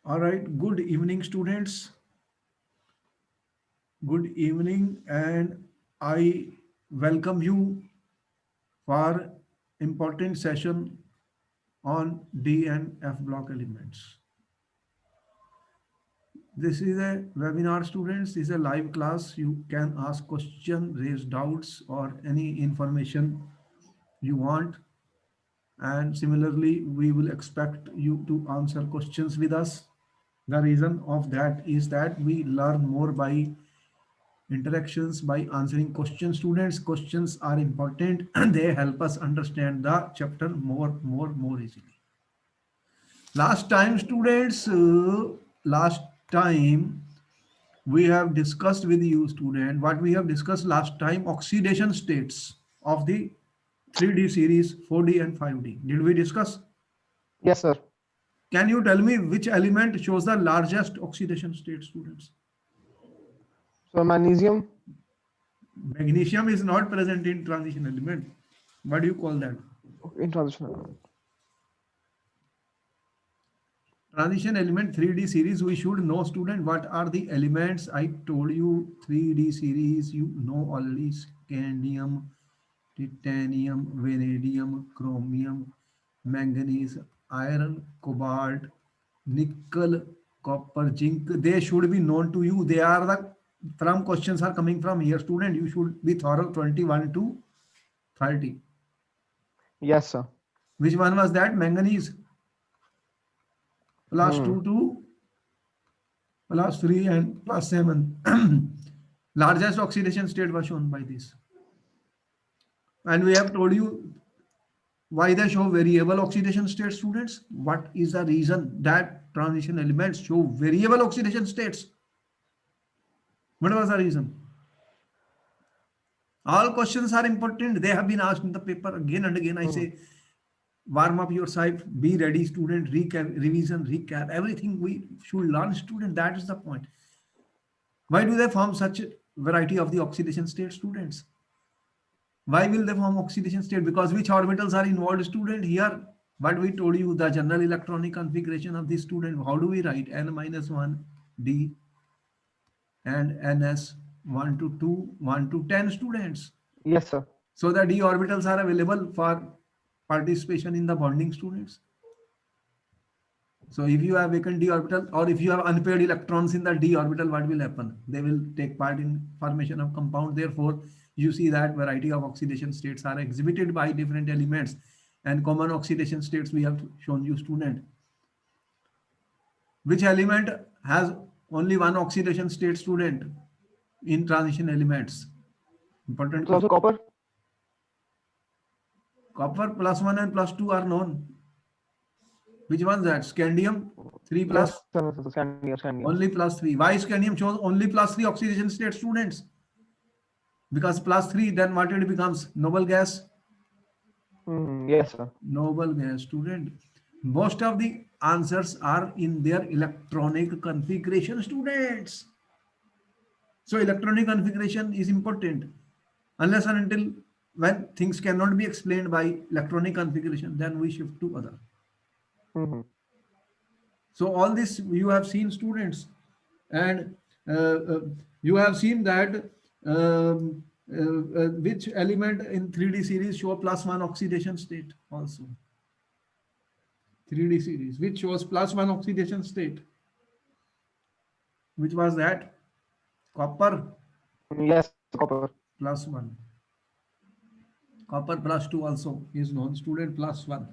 All right, good evening, students. Good evening, and I welcome you for important session on D and F block elements. This is a webinar, students. This is a live class. You can ask questions, raise doubts, or any information you want. And similarly, we will expect you to answer questions with us. The reason of that is that we learn more by interactions, by answering questions. Students, questions are important and they help us understand the chapter more easily. Last time, students, last time we have discussed with you, student, what we have discussed last time: oxidation states of the 3D series, 4D and 5D. Did we discuss? Yes, sir. Can you tell me which element shows the largest oxidation state, students? So magnesium. Magnesium is not present in transition element. What do you call that? In transition element. Transition element 3D series, we should know, student, what are the elements. I told you 3D series, you know already: scandium, titanium, vanadium, chromium, manganese, iron, cobalt, nickel, copper, zinc. They should be known to you. They are the from questions are coming from here, student. You should be thorough. 21 to 30. Yes, sir. Which one was that? Manganese plus Hmm. 2 to plus 3 and plus 7. Largest oxidation state was shown by this. And we have told you why they show variable oxidation states, students. What is the reason that transition elements show variable oxidation states? What was the reason? All questions are important. They have been asked in the paper again and again. I Hmm. say, warm up yourself, be ready, student, recap, revision, recap, everything we should learn, student. That is the point. Why do they form such a variety of the oxidation state, students? Why will they form oxidation state? Because which orbitals are involved, student? Here, what we told you, the general electronic configuration of the student. How do we write? N minus 1, D, and NS 1 to 2, 1 to 10, students. Yes, sir. So the D orbitals are available for participation in the bonding, students. So if you have vacant d orbital, or if you have unpaired electrons in the d orbital, what will happen? They will take part in formation of compound. Therefore, you see that variety of oxidation states are exhibited by different elements, and common oxidation states we have shown you, student. Which element has only one oxidation state, student, in transition elements? Important It is question. also copper. Copper plus 1 and plus 2 are known. Which one is that? Scandium 3 Yes, plus sir. Scandium. only plus 3. Why scandium shows only plus 3 oxidation state, students? Because plus 3, then what it becomes? Noble gas. Hmm. Yes, sir. Noble gas, student. Most of the answers are in their electronic configuration, students. So electronic configuration is important. Unless and until when things cannot be explained by electronic configuration, then we shift to other. Hmm. So all this you have seen, students, and you have seen that which element in 3D series show plus 1 oxidation state also. 3D series, which shows plus 1 oxidation state. Which was that? Copper Yes, copper. plus 1. Copper plus 2 also is known, student, plus 1.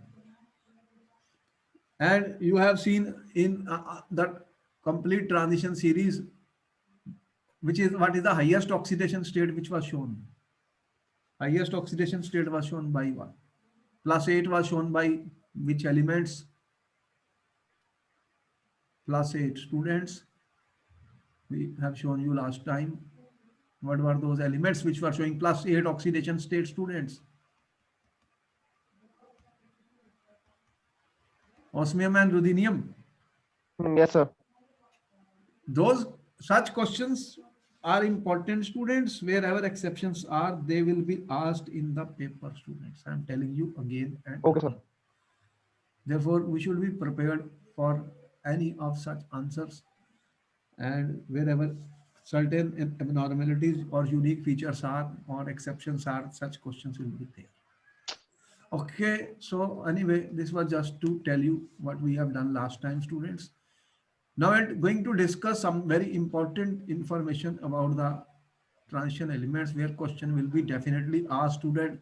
And you have seen in that complete transition series, which is what is the highest oxidation state which was shown. Highest oxidation state was shown by what? Plus 8 was shown by which elements? Plus 8, students. We have shown you last time. What were those elements which were showing plus 8 oxidation state, students? Osmium and ruthenium. Yes, sir. Those such questions are important, students. Wherever exceptions are, they will be asked in the paper, students. I'm telling you again and Okay, sir. again. Therefore, we should be prepared for any of such answers, and wherever certain abnormalities or unique features are or exceptions are, such questions will be there. Okay, so anyway, this was just to tell you what we have done last time, students. Now we're going to discuss some very important information about the transition elements, where question will be definitely asked, student,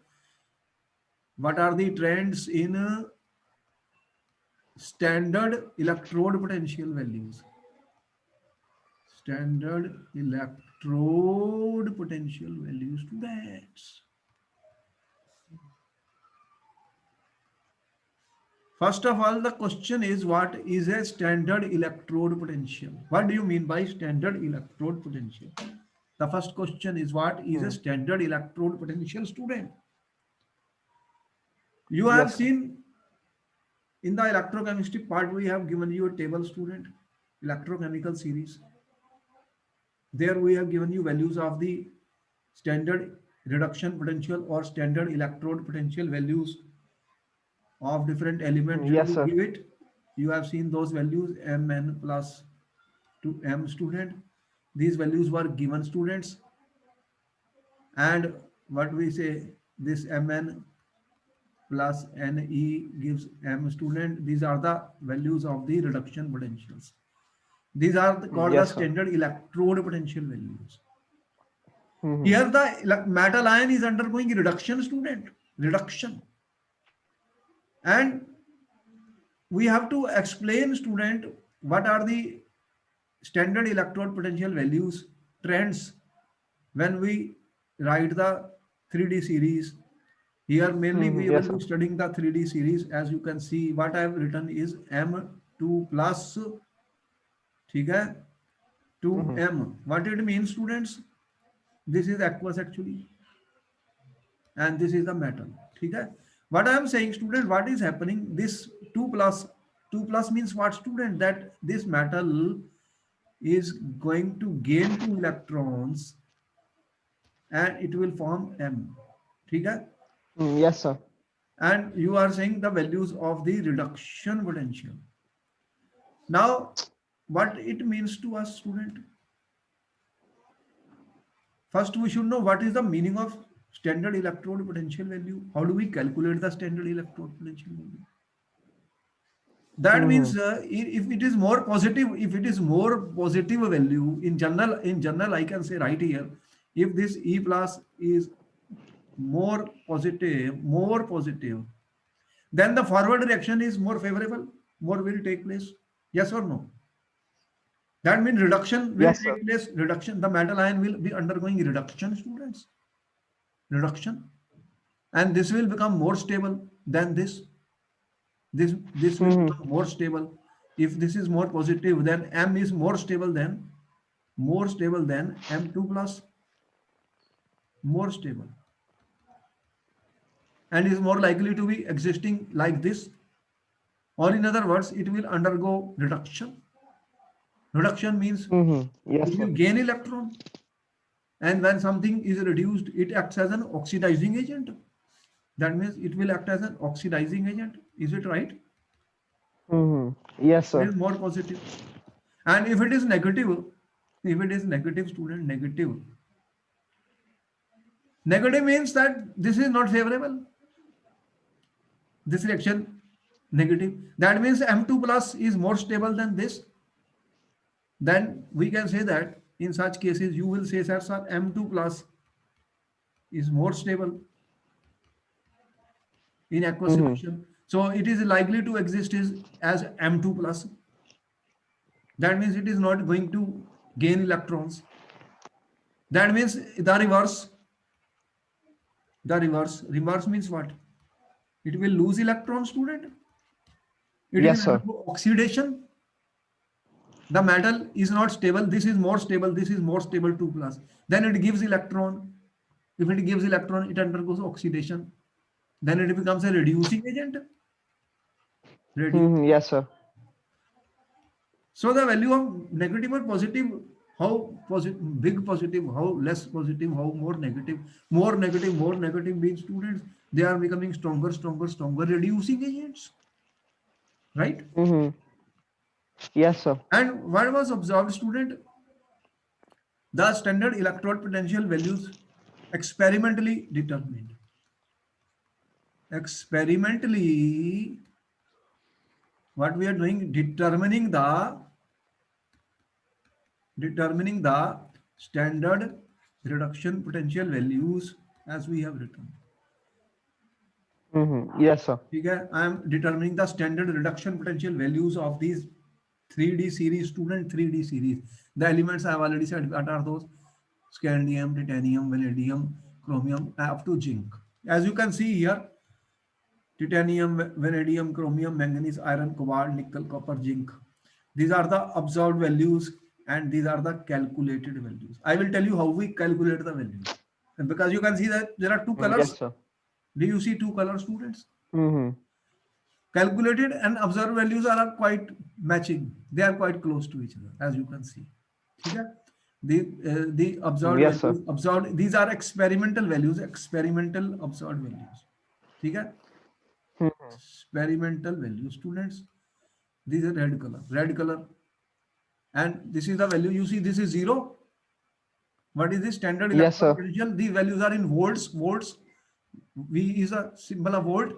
what are the trends in standard electrode potential values? Standard electrode potential values, students. First of all, the question is, what is a standard electrode potential? What do you mean by standard electrode potential? The first question is, what is a Hmm. standard electrode potential, student? You have Yes, sir. seen in the electrochemistry part, we have given you a table, student, electrochemical series. There we have given you values of the standard reduction potential or standard electrode potential values of different elements. You Yes, will sir. give it. You have seen those values, mn plus to m, student. These values were given, students. And what we say, this mn plus ne gives m, student. These are the values of the reduction potentials. These are called the Yes, sir. standard electrode potential values. Hmm. Here the metal ion is undergoing reduction, student. Reduction. And we have to explain, student, what are the standard electrode potential values, trends, when we write the 3D series. Here mainly we will Yes, sir. be studying the 3D series. As you can see, what I have written is m2 plus, ठीक है, Hmm. 2m. What it means, students? This is aqueous actually, and this is the metal. ठीक है? What I am saying, student, what is happening? This 2 plus means what, student? That this metal is going to gain 2 electrons and it will form M. ठीक है? Yes, sir. And you are saying the values of the reduction potential. Now, what it means to us, student? First, we should know what is the meaning of standard electrode potential value. How do we calculate the standard electrode potential value? That Hmm. means if it is more positive, if it is more positive value in general, I can say right here, if this E plus is more positive, then the forward reaction is more favorable, more will take place. Yes or no? That means reduction will Yes, sir. take place. Reduction, the metal ion will be undergoing reduction, students. Reduction, and this will become more stable than this. This will Hmm. become more stable. If this is more positive, then M is more stable than M2 plus, more stable, and is more likely to be existing like this. Or in other words, it will undergo reduction. Reduction means Yes, it sir. will gain electron, and when something is reduced, it acts as an oxidizing agent. That means it will act as an oxidizing agent. Is it right? Hmm. Yes, It sir. is more positive. And if it is negative, if it is negative, student, negative means that this is not favorable. This reaction negative. That means M2 plus is more stable than this. Then we can say that in such cases, you will say that, sir, M2 plus is more stable in aqueous Hmm. solution. So it is likely to exist as M2 plus. That means it is not going to gain electrons. That means the reverse. Reverse means what? It will lose electrons, student. It Yes, will sir. undergo oxidation. The metal is not stable. This is more stable. This is more stable 2 plus. Then it gives electron. If it gives electron, it undergoes oxidation. Then it becomes a reducing agent. Reduce. Yes, sir. So the value of negative or positive, how positive, big positive, how less positive, how more negative means, students, they are becoming stronger, reducing agents, right? Hmm. Yes, sir. And what was observed, student? The standard electrode potential values experimentally determined. Experimentally, what we are doing, determining the standard reduction potential values as we have written. Yes, sir. Okay, I am determining the standard reduction potential values of these 3D series, student 3D series. The elements I have already said, what are those? Scandium, titanium, vanadium, chromium, up to zinc. As you can see here, titanium, vanadium, chromium, manganese, iron, cobalt, nickel, copper, zinc. These are the observed values and these are the calculated values. I will tell you how we calculate the values. And because you can see that there are two Yes, colors. sir. Do you see two color, students? Mm-hmm. Calculated and observed values are quite matching. They are quite close to each other, as you can see. Okay? The observed Yes, sir. values, observed, these are experimental values, experimental observed values. Okay? Experimental values, students. These are red color. And this is the value. You see, this is 0. What is the standard Yes, electrical sir. potential? The values are in volts. Volts. V is a symbol of volt.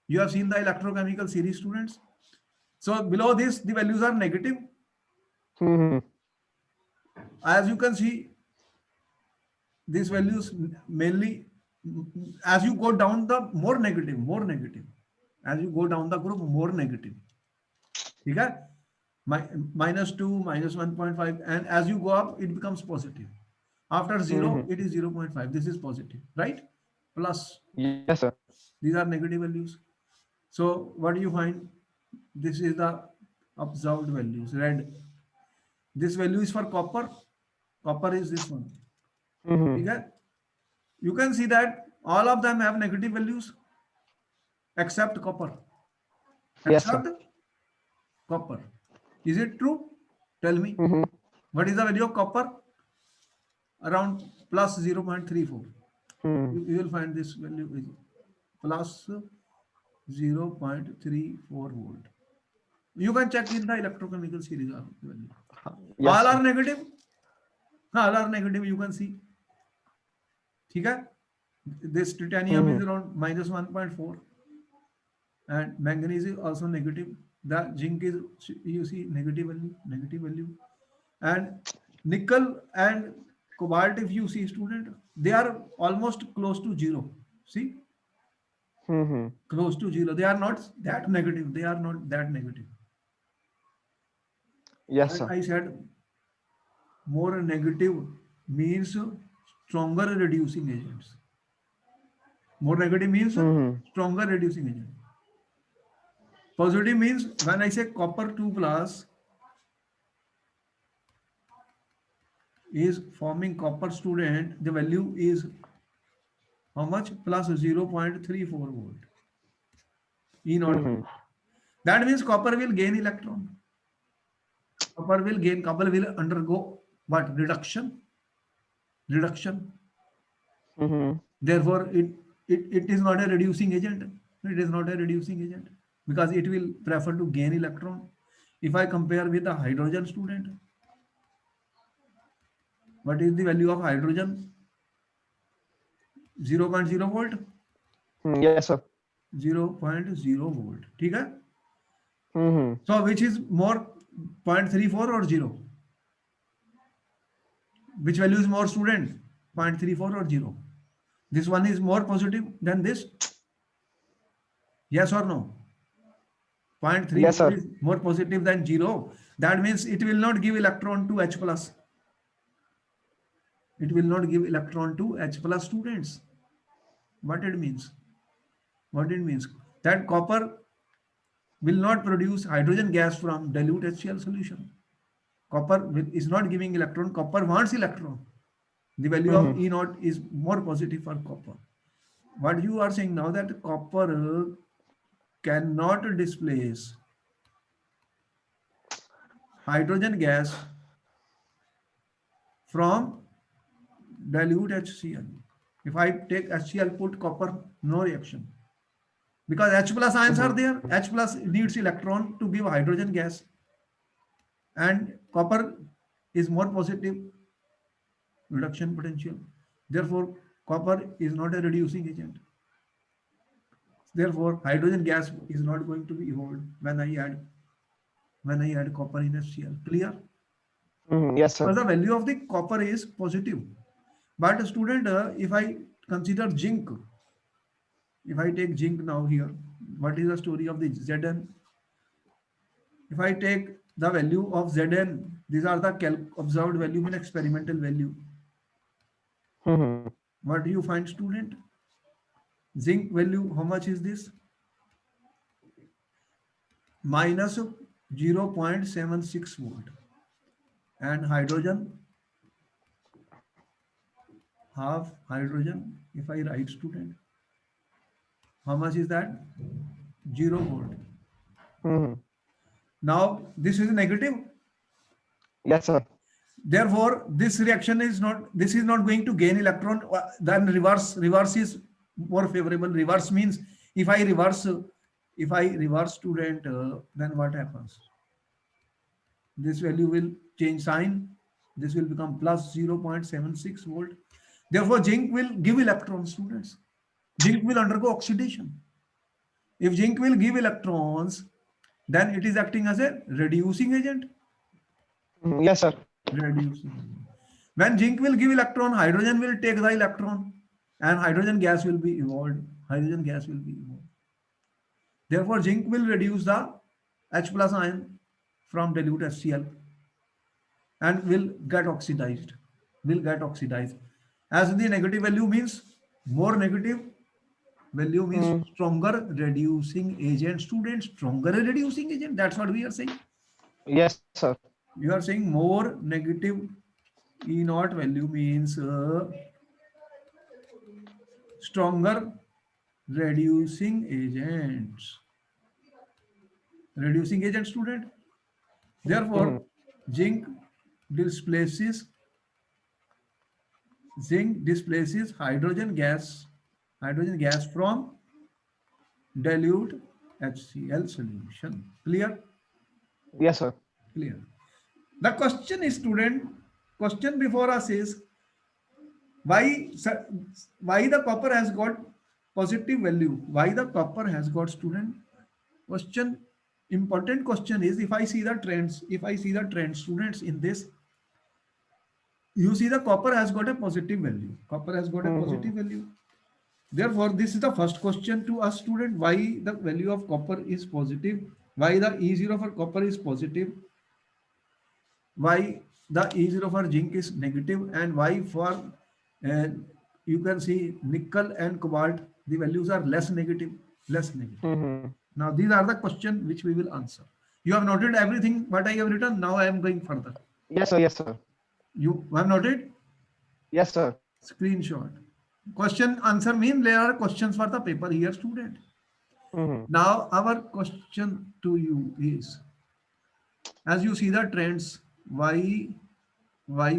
You have seen the electrochemical series, students. So below this, the values are negative. Mm-hmm. As you can see, these values mainly, as you go down the more negative. As you go down the group, more negative. Okay? -2, -1.5, and as you go up, it becomes positive. After 0, it is 0.5. This is positive, right? Plus, Yes, sir. these are negative values. So what do you find? This is the observed values, red. This value is for copper. Copper is this one. Mm-hmm. Okay? You can see that all of them have negative values except copper. Yes, sir. Except copper. Is it true? Tell me. Mm-hmm. What is the value of copper? Around plus 0.34. Mm-hmm. You will find this value is plus 0.34 volt. You can check in the electrochemical series of value. Yes, All sir. are negative. All are negative, you can see. Okay? This titanium is around -1.4 and manganese is also negative. The zinc is, you see, negative value. And nickel and cobalt, if you see, student, they are almost close to 0. See, Mm-hmm. close to 0. They are not that negative. They are not that negative. Yes, And sir. I said more negative means stronger reducing agents. More negative means Mm-hmm. stronger reducing agent. Positive means when I say copper 2 plus is forming copper, student, the value is how much? Plus 0.34 volt. E not. Mm-hmm. That means copper will gain electron. Copper will undergo what? Reduction. Mm-hmm. Therefore, it is not a reducing agent. It is not a reducing agent because it will prefer to gain electron. If I compare with the hydrogen, student, what is the value of hydrogen? 0.0 volt. Yes, sir. 0.0 volt. ठीक है? Mm-hmm. So which is more, 0.34 or 0? Which value is more, student? 0.34 or 0? This one is more positive than this? Yes or no? Yes, 0.34 sir. is more positive than 0. That means it will not give electron to H plus. It will not give electron to H plus, students. What it means? What it means? That copper will not produce hydrogen gas from dilute HCl solution. Is not giving electron. Copper wants electron. The value of Mm-hmm. E naught is more positive for copper. What you are saying now that copper cannot displace hydrogen gas from dilute HCl. If I take HCl, put copper, no reaction. Because H plus ions are there. H plus needs electron to give hydrogen gas. and copper is more positive reduction potential. Therefore, copper is not a reducing agent. Therefore, hydrogen gas is not going to be evolved when I add copper in HCl. Clear? Yes, sir. Because the value of the copper is positive. But student, if I consider zinc, if I take zinc now here, what is the story of the Zn? If I take the value of Zn, these are the observed value in experimental value. Mm-hmm. What do you find, student? Zinc value, how much is this? Minus 0.76 volt. And hydrogen, half hydrogen, if I write, student, how much is that? 0 volt. Mm-hmm. Now this is negative. Yes, sir. Therefore, this is not going to gain electron. Then reverse is more favorable. Reverse means if I reverse, student, then what happens? This value will change sign. This will become plus 0.76 volt. Therefore, zinc will give electrons, students. Zinc will undergo oxidation. If zinc will give electrons, then it is acting as a reducing agent. Yes, sir. Reducing agent. When zinc will give electron, hydrogen will take the electron and hydrogen gas will be evolved. Hydrogen gas will be evolved. Therefore, zinc will reduce the H plus ion from dilute HCl and will get oxidized. As the negative value means more negative value means Mm. stronger reducing agent. Students, stronger reducing agent. That's what we are saying. Yes, sir. You are saying more negative E naught value means stronger reducing agents. Reducing agent, student. Mm-hmm. Therefore, zinc displaces hydrogen gas from dilute HCl solution. Clear? Yes, sir. Clear. The question is, student, question before us is why why the copper has got positive value? Why the copper has got, student? Question, important question is, if I see the trends, students, in this, you see the copper has got a positive value. Copper has got a Mm-hmm. positive value. Therefore, this is the first question to us, student. Why the value of copper is positive? Why the E0 for copper is positive? Why the E0 for zinc is negative? And why for, uh, you can see nickel and cobalt, the values are less negative, Mm-hmm. Now, these are the questions which we will answer. You have noted everything what I have written. Now I am going further. Yes, sir. Yes, sir. You have noted? Yes, sir. Screenshot. Question answer mean there are questions for the paper here, student. Mm-hmm. Now our question to you is, as you see the trends, why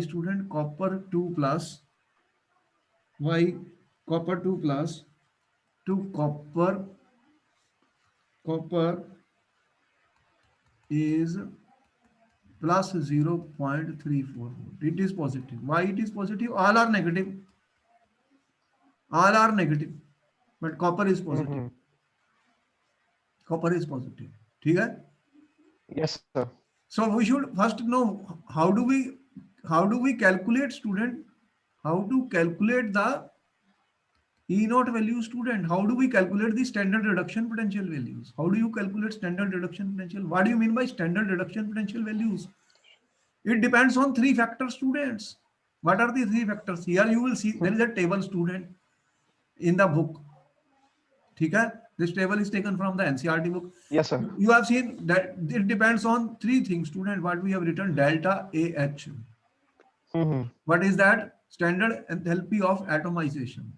student copper 2 plus, why copper 2 plus to copper is plus 0.34 volt. It is positive. Why it is positive? All are negative. All are negative. But copper is positive. Mm-hmm. Copper is positive. ठीक है? Yes, sir. So we should first know how do we calculate, student? How to calculate the E naught value, student? How do we calculate the standard reduction potential values? How do you calculate standard reduction potential? What do you mean by standard reduction potential values? It depends on three factors, students. What are the three factors? Here you will see there is a table, student, in the book. Okay? This table is taken from the NCERT book. Yes, sir. You have seen that it depends on three things, student. What we have written, delta AH. Mm-hmm. What is that? Standard enthalpy of atomization.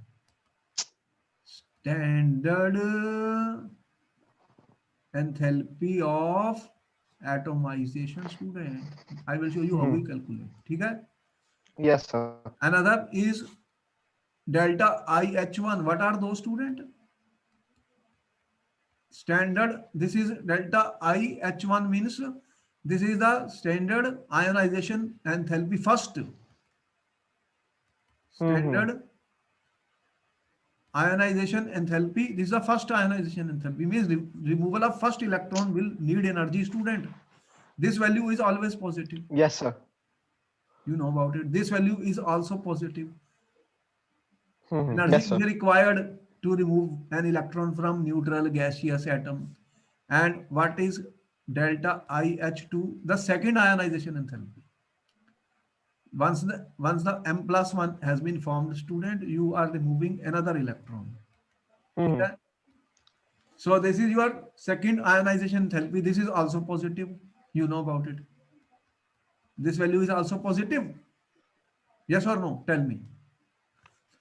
Standard enthalpy of atomization, student. I will show you how we calculate. Okay? Yes, sir. Another is delta IH1. What are those, student? Standard, this is delta IH1 means This is the standard ionization enthalpy. First Mm-hmm. standard ionization enthalpy. This is the first ionization enthalpy. Means removal of first electron will need energy, student. This value is always positive. Yes, sir. You know about it. This value is also positive. Mm-hmm. Energy Yes, is sir. required to remove an electron from neutral gaseous atom. And what is delta IH2? The second ionization enthalpy. Once the M plus one has been formed, student, you are removing another electron. Mm-hmm. Okay? So this is your second ionization enthalpy. This is also positive. You know about it. This value is also positive. Yes or no? Tell me.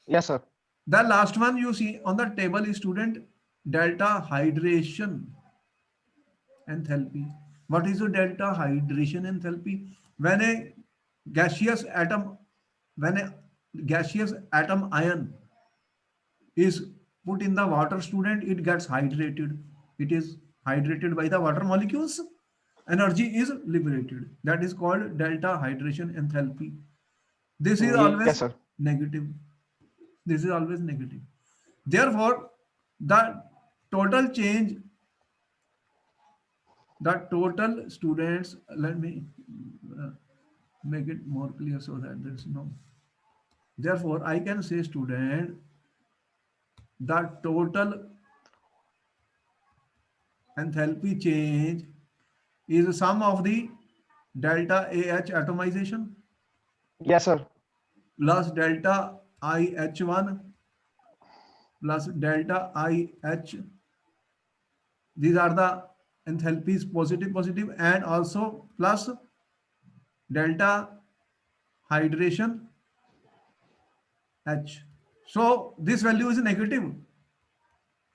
Yes, sir. The last one you see on the table is, student, delta hydration enthalpy. What is the delta hydration enthalpy? When a gaseous atom, when a gaseous atom ion is put in the water, student, it gets hydrated. It is hydrated by the water molecules. Energy is liberated. That is called delta hydration enthalpy. This is Yes, sir. always negative. This is always negative. Therefore, the total change, the total students, let me uh, make it more clear so that there is no. Therefore, I can say, student, the total enthalpy change is the sum of the delta AH atomization Yes, sir. plus delta IH1 plus delta IH. These are the enthalpies, positive, positive, and also plus delta hydration H. So this value is negative.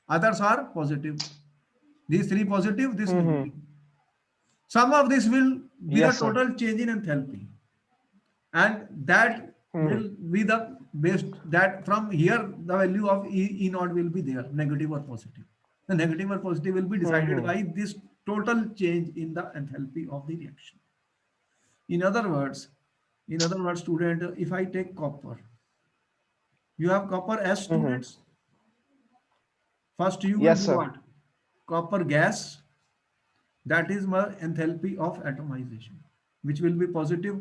Others are positive. These three positive, this Mm-hmm. negative. Sum of this will be the Yes, sir. total change in enthalpy. And that Mm-hmm. will be the best, that from here the value of E naught will be there, negative or positive. The negative or positive will be decided Mm-hmm. by this total change in the enthalpy of the reaction. In other words, student, if I take copper, you have copper as Mm-hmm. students. First, you will Yes, do sir. what? Copper gas, that is my enthalpy of atomization, which will be positive.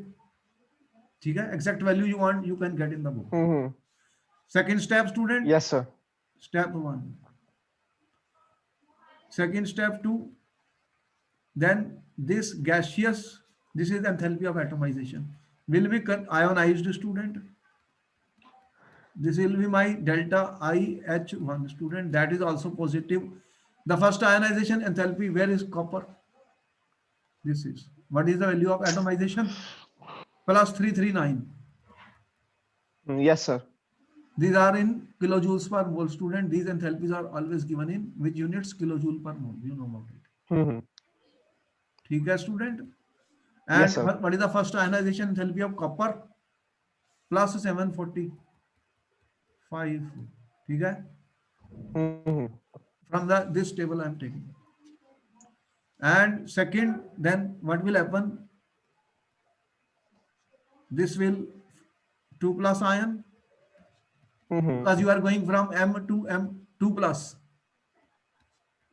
ठीक है? Exact value you want, you can get in the book. Mm-hmm. Second step, student, Yes, sir. step one. Second step two, then this gaseous, this is enthalpy of atomization, will be ionized, student. This will be my delta IH1, student. That is also positive. The first ionization enthalpy, where is copper? This is. What is the value of atomization? Plus 339. Yes, sir. These are in kilojoules per mole, student. These enthalpies are always given in which units? Kilojoule per mole. You know about it. Mm-hmm. ठीक है, student? Yes, And sir. what is the first ionization enthalpy of copper? Plus 745. ठीक है? Mm-hmm. From the this table I am taking. And second, then what will happen? This will 2 plus ion, Mm-hmm. because you are going from M to M2 plus.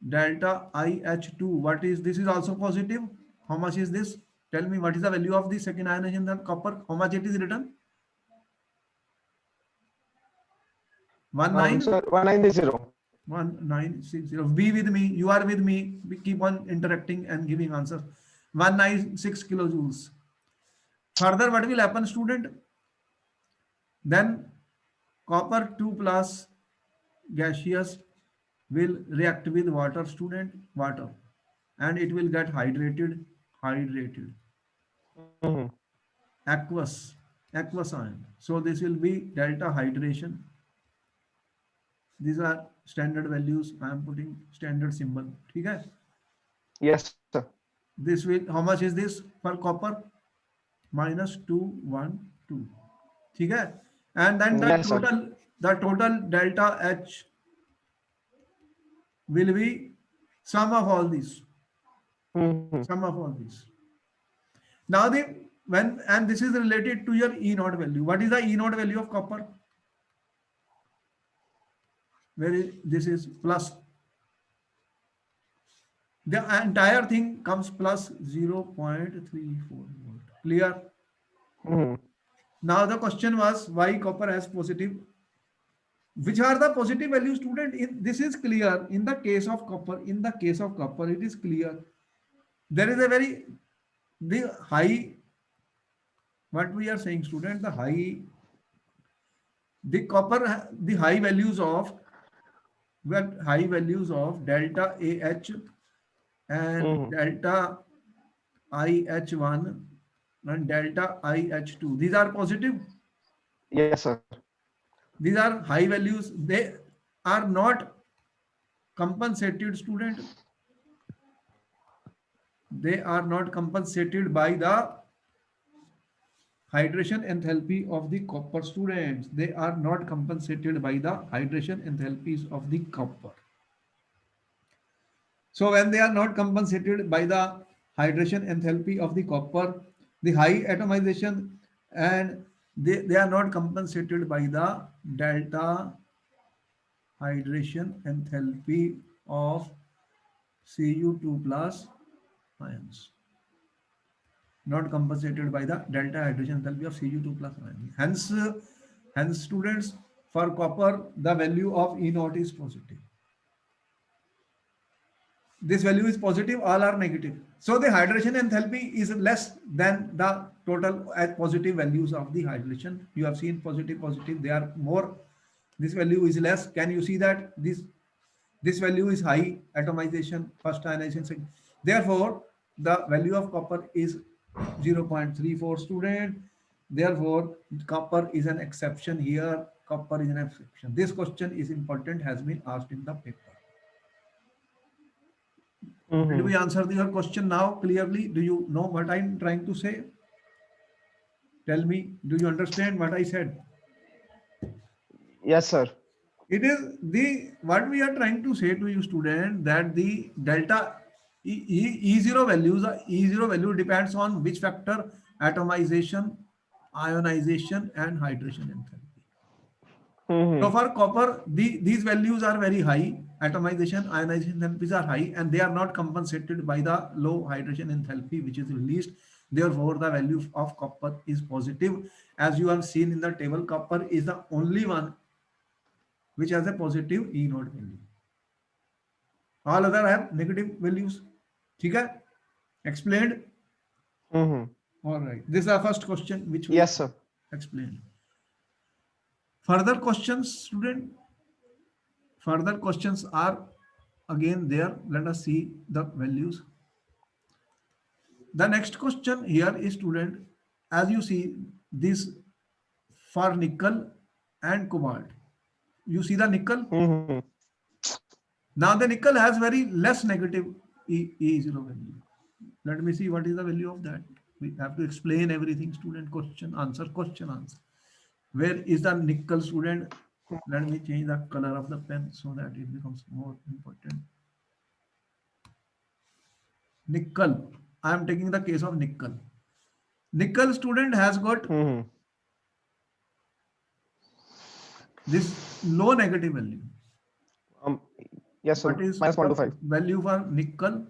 Delta IH2. What is this? Is also positive. How much is this? Tell me what is the value of the second ionization, then copper. How much it is written? 19. Sir, 190. 1960. Be with me. You are with me. We keep on interacting and giving answers. 196 kilojoules. Further, what will happen, student? Then copper 2 plus gaseous will react with water, student, water, and it will get hydrated, Mm-hmm. aqueous ion. So this will be delta hydration. These are standard values. I am putting standard symbol. Okay. Yes, sir. This will, how much is this for copper? Minus 212. Okay. And then Yes, sir. the total delta H will be sum of all these. Mm-hmm. Sum of all these. Now the when and this is related to your E naught value. What is the E naught value of copper? Where is, this is plus. The entire thing comes plus 0.34 volt. Clear? Mm-hmm. Now the question was why copper has positive. Which are the positive values, student? This is clear. In the case of copper, it is clear. There is a very the high. What we are saying, student? The copper, the high values of delta AH and Mm-hmm. delta IH1 and delta IH2. These are positive. Yes, sir. These are high values. They are not compensated, student. They are not compensated by the hydration enthalpy of the copper, students. They are not compensated by the hydration enthalpies of the copper. So when they are not compensated by the hydration enthalpy of the copper, the high atomization, and they are not compensated by the delta hydration enthalpy of Cu2 plus ions. Not compensated by the delta hydrogen enthalpy of Cu2 plus ions. Hence, students, for copper, the value of E naught is positive. This value is positive, all are negative. So the hydration enthalpy is less than the total positive values of the hydration. You have seen positive, they are more. This value is less. Can you see that this value is high atomization, first ionization, second. Therefore, the value of copper is 0.34, student. Therefore, copper is an exception here. Copper is an exception. This question is important, has been asked in the paper. Did Mm-hmm. we answer your question now clearly? Do you know what I'm trying to say? Tell me, do you understand what I said? Yes, sir. It is the what we are trying to say to you, student, that the delta E0 values, E0 value depends on which factor? Atomization, ionization, and hydration enthalpy. So Mm-hmm. for copper, these values are very high. Atomization, ionization enthalpies are high, and they are not compensated by the low hydrogen enthalpy which is released. Therefore, the value of copper is positive. As you have seen in the table, copper is the only one which has a positive E naught value. All other have negative values. Okay? Explained? Mm-hmm. All right. This is the first question which we Yes, sir. explained. Further questions, student? Further questions are again there. Let us see the values. The next question here is, student, as you see this for nickel and cobalt. You see the nickel. Mm-hmm. Now the nickel has very less negative E0 value. Let me see what is the value of that. We have to explain everything, student. Question, answer, question, answer. Where is the nickel, student? Let me change the color of the pen so that it becomes more important. Nickel. I am taking the case of nickel. Nickel, student, has got Mm-hmm. this low negative value. Um, yes, sir. What is the -125. value for nickel?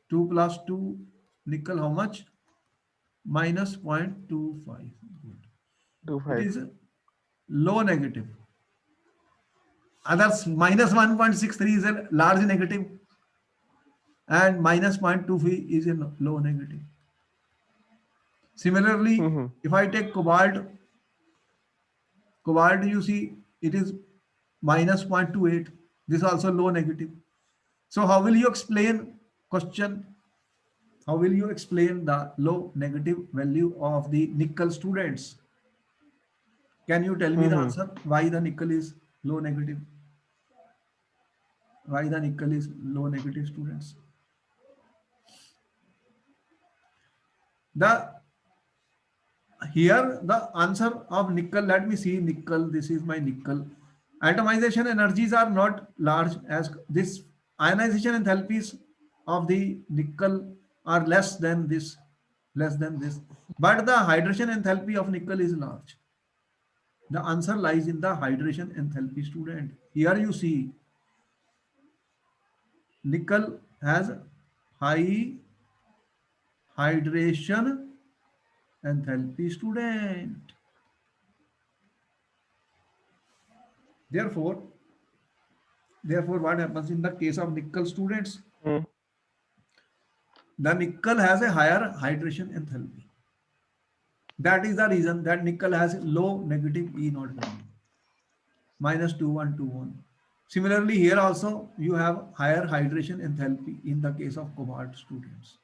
2 plus 2, nickel how much? Minus 0.25. It 25. is low negative. Others minus 1.63 is a large negative, and minus 0.25 is a low negative. Similarly, Mm-hmm. if I take cobalt, you see it is minus 0.28. This is also low negative. So how will you explain question? How will you explain the low negative value of the nickel, students? Can you tell me the Mm-hmm. answer? Why the nickel is low negative? Why the nickel is low negative, students? The here the answer of nickel, let me see nickel. This is my nickel. Atomization energies are not large as this. Ionization enthalpies of the nickel are less than this. less than this. But the hydration enthalpy of nickel is large. The answer lies in the hydration enthalpy, student. Here you see nickel has high hydration enthalpy, student. Therefore, what happens in the case of nickel, students? Hmm. The nickel has a higher hydration enthalpy. That is the reason that nickel has low negative E naught value, minus 2121. Similarly, here also you have higher hydration enthalpy in the case of cobalt, students.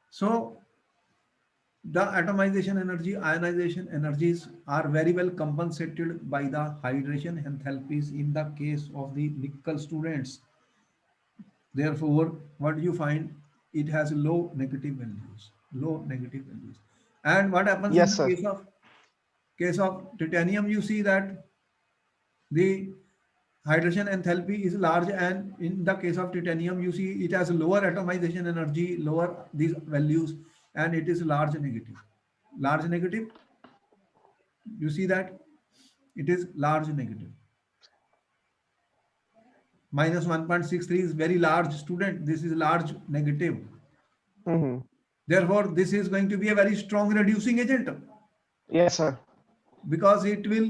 So the atomization energy, ionization energies are very well compensated by the hydration enthalpies in the case of the nickel, students. Therefore, what you find, it has low negative values, low negative values. And what happens in Yes, the sir. case of titanium? You see that the hydrogen enthalpy is large, and in the case of titanium you see it has lower atomization energy, lower these values, and it is large negative. Large negative, you see that it is large negative. Minus 1.63 is very large, student. This is large negative. Hmm. Therefore, this is going to be a very strong reducing agent, Yes, sir. because it will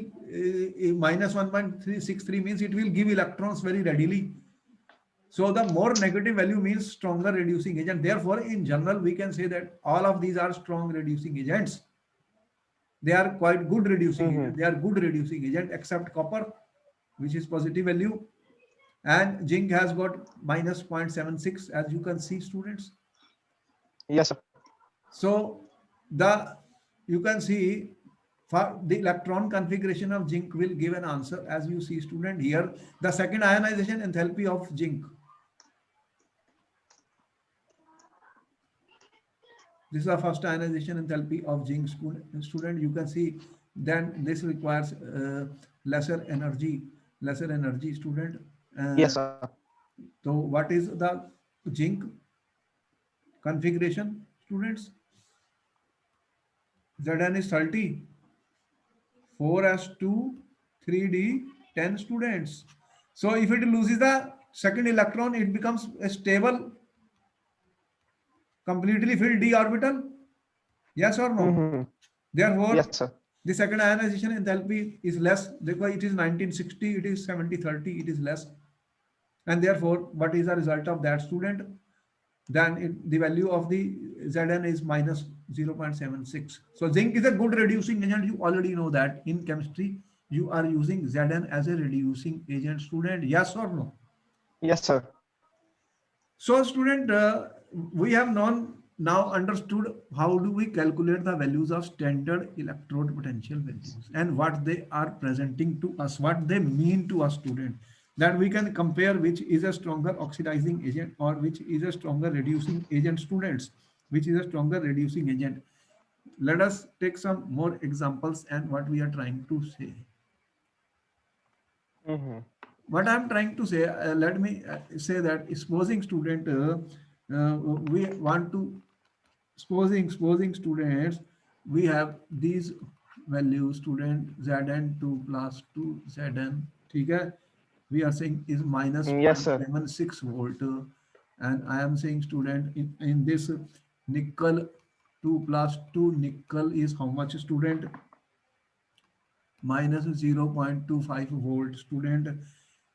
minus 1.363 means it will give electrons very readily. So the more negative value means stronger reducing agent. Therefore, in general, we can say that all of these are strong reducing agents. They are quite good reducing Hmm. agent. They are good reducing agent, except copper, which is positive value, and zinc has got minus 0.76, as you can see, students. Yes, sir. So the you can see for the electron configuration of zinc will give an answer, as you see, student. Here the second ionization enthalpy of zinc. This is the first ionization enthalpy of zinc, student. You can see then this requires lesser energy, student. Uh, Yes, sir. so what is the zinc configuration, students? Zn is 30, 4s2, 3d, 10, students. So if it loses the second electron, it becomes a stable, completely filled d orbital. Yes or no? Hmm. Yes, Therefore, sir. the second ionization enthalpy is less. Therefore, it is 1960, it is 7030, it is less. And therefore, what is the result of that, student? Then the value of the Zn is minus 0.76. So zinc is a good reducing agent. You already know that in chemistry, you are using Zn as a reducing agent, student. Yes or no? Yes, sir. So student, we have now understood how do we calculate the values of standard electrode potential values and what they are presenting to us, what they mean to us, student. That we can compare which is a stronger oxidizing agent or which is a stronger reducing agent, students, which is a stronger reducing agent. Let us take some more examples and what we are trying to say. Hmm. What I'm trying to say, let me say that supposing student, we want to supposing students, we have these values, student, Zn2 plus 2 Zn, okay? We are saying is minus Yes, sir. 0.76 volt, and I am saying student in this nickel 2 plus 2 nickel is how much, student? Minus 0.25 volt, student.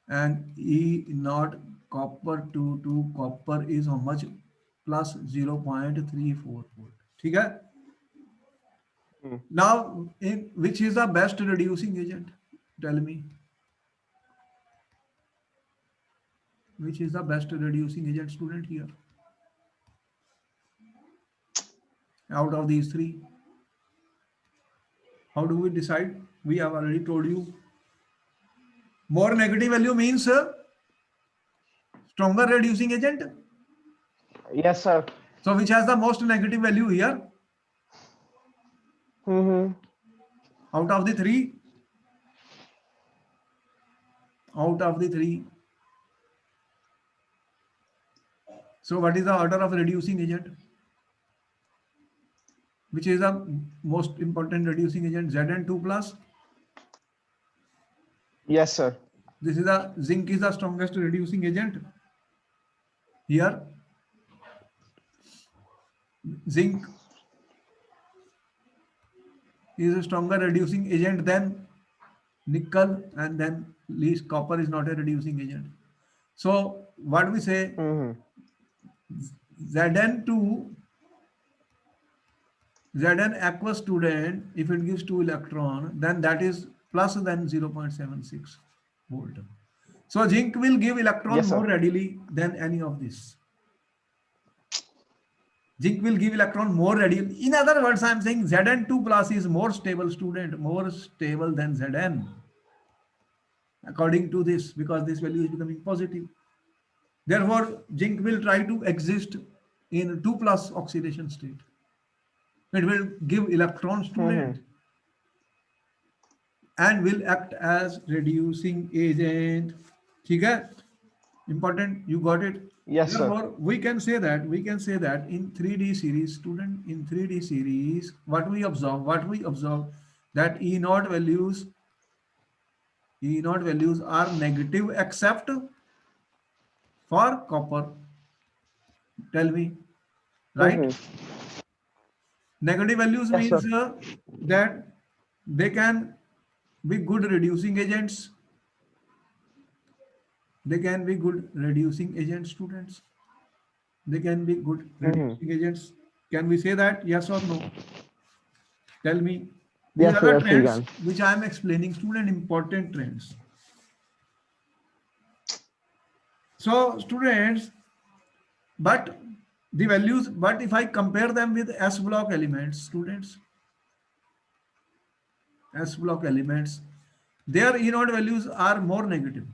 And E naught copper to copper is how much? Plus 0.34 volt. ठीक है? Hmm. Now, in which is the best reducing agent? Tell me. Which is the best reducing agent, student, here? Out of these three, how do we decide? We have already told you. More negative value means stronger reducing agent. Yes, sir. So which has the most negative value here? Hmm. Out of the three? Out of the three. So what is the order of reducing agent? which is the most important reducing agent? Zn2 plus. Yes, sir. This is the zinc is the strongest reducing agent. Here, zinc is a stronger reducing agent than nickel, and then least copper is not a reducing agent. So what we say, Mm-hmm. Zn2, Zn aqueous student, if it gives 2 electron, then that is plus than 0.76 volt. So zinc will give electron Yes, more sir. readily than any of this. Zinc will give electron more readily. In other words, I am saying Zn2 plus is more stable student, more stable than Zn, according to this, because this value is becoming positive. Therefore, zinc will try to exist in 2 plus oxidation state. It will give electron Mm-hmm. student and will act as reducing agent. ठीक है? Important, you got it. Yes, sir. Therefore, we can say that in 3D series, student, in 3D series, what we observe that E naught values are negative except for copper. Tell me, right? Mm-hmm. Negative values Yes, sir. means that they can be good reducing agents. They can be good reducing agents, students. They can be good Mm-hmm. reducing agents. Can we say that? Yes or no? Tell me. These Yes, are the yes, we trends can. which I am explaining, student, important trends. So, students, but the values, but if I compare them with S block elements, students, S block elements, their E naught values are more negative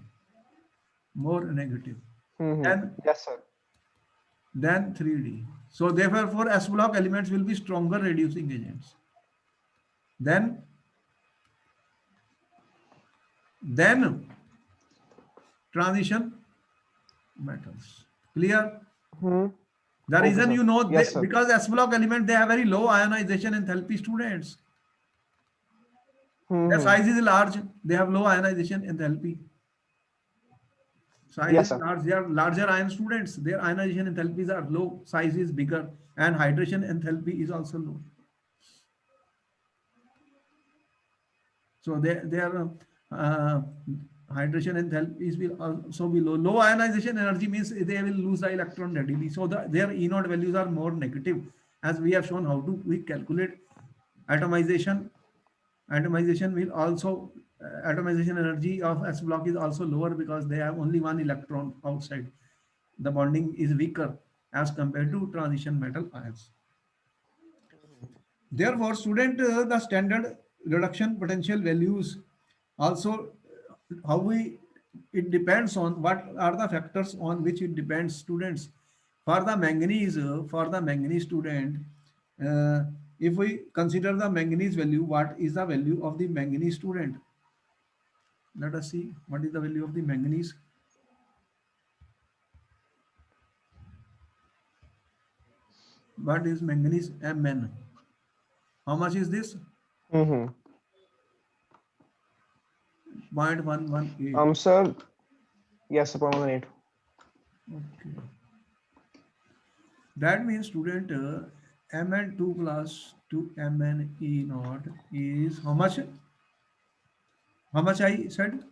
Mm-hmm. than Yes, sir. 3D. So therefore, S block elements will be stronger reducing agents. Then, then transition metals. Clear? Hmm. The Okay, reason sir. you know Yes, sir. because S block element they have very low ionization enthalpy, students. Their Mm-hmm. size is large. They have low ionization enthalpy. Size Yes, is sir. large. They are larger ion students. Their ionization enthalpies are low. Size is bigger, and hydration enthalpy is also low. So their hydration enthalpies will also be low. Low ionization energy means they will lose the electron readily. So their E naught values are more negative, as we have shown how to we calculate atomization. Atomization will also atomization energy of S block is also lower because they have only one electron outside. The bonding is weaker as compared to transition metal ions. Therefore, student, the standard reduction potential values also how we it depends on what are the factors on which it depends, students. For the manganese student, uh, if we consider the manganese value, what is the value of the manganese student? Let us see what is the value of the manganese. What is manganese Mn? How much is this? Mm-hmm. 0.118. Sir. Yes, sir. 0.18. Okay. That means, student, Mn2 plus to Mn E naught is how much? How much I said?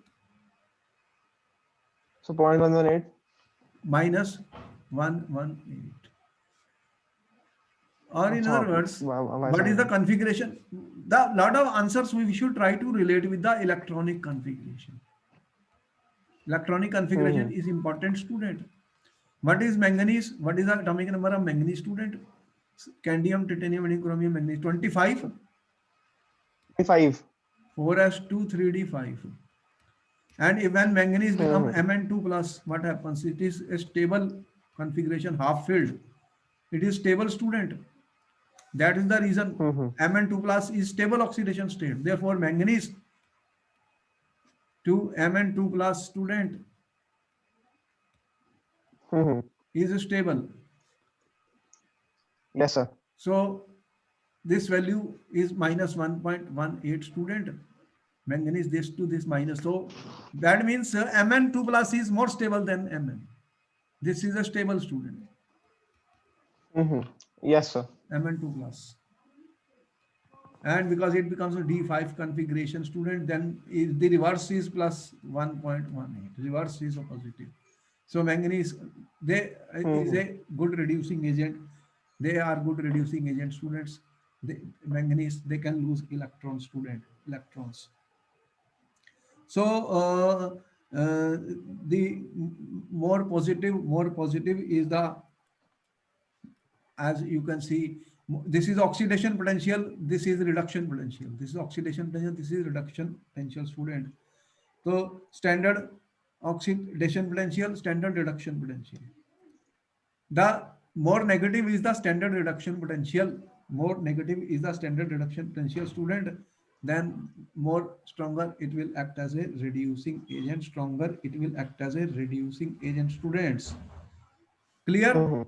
So 0.118. Minus 118. Or in So, other words, why what is the saying? configuration? The lot of answers we should try to relate with the electronic configuration. Electronic configuration Mm-hmm. is important, student. What is manganese? What is the atomic number of manganese, student? Candium, titanium, and chromium, manganese. 25. 25. 4s2 3d5. And if when manganese become Mm-hmm. Mn2 plus, what happens? It is a stable configuration, half filled. It is stable, student. That is the reason Mm-hmm. Mn2 plus is stable oxidation state. Therefore, manganese to Mn2 plus, student, Mm-hmm. is stable. Yes, sir. So this value is minus 1.18 student. Manganese this to this minus. So that means Mn2 plus is more stable than Mn. This is a stable student. Mm-hmm. Yes, sir. Mn2 plus. And because it becomes a D5 configuration student, then the reverse is plus 1.18. Reverse is a positive. So manganese, they is a good reducing agent. They are good reducing agent students. Manganese, they can lose electrons, electrons. So the more positive is the, as you can see, this is oxidation potential, this is reduction potential. This is oxidation potential, this is reduction potential student. So standard oxidation potential, standard reduction potential. The more negative is the standard reduction potential, more negative is the standard reduction potential student, then more stronger it will act as a reducing agent, stronger it will act as a reducing agent students. Clear? Mm-hmm.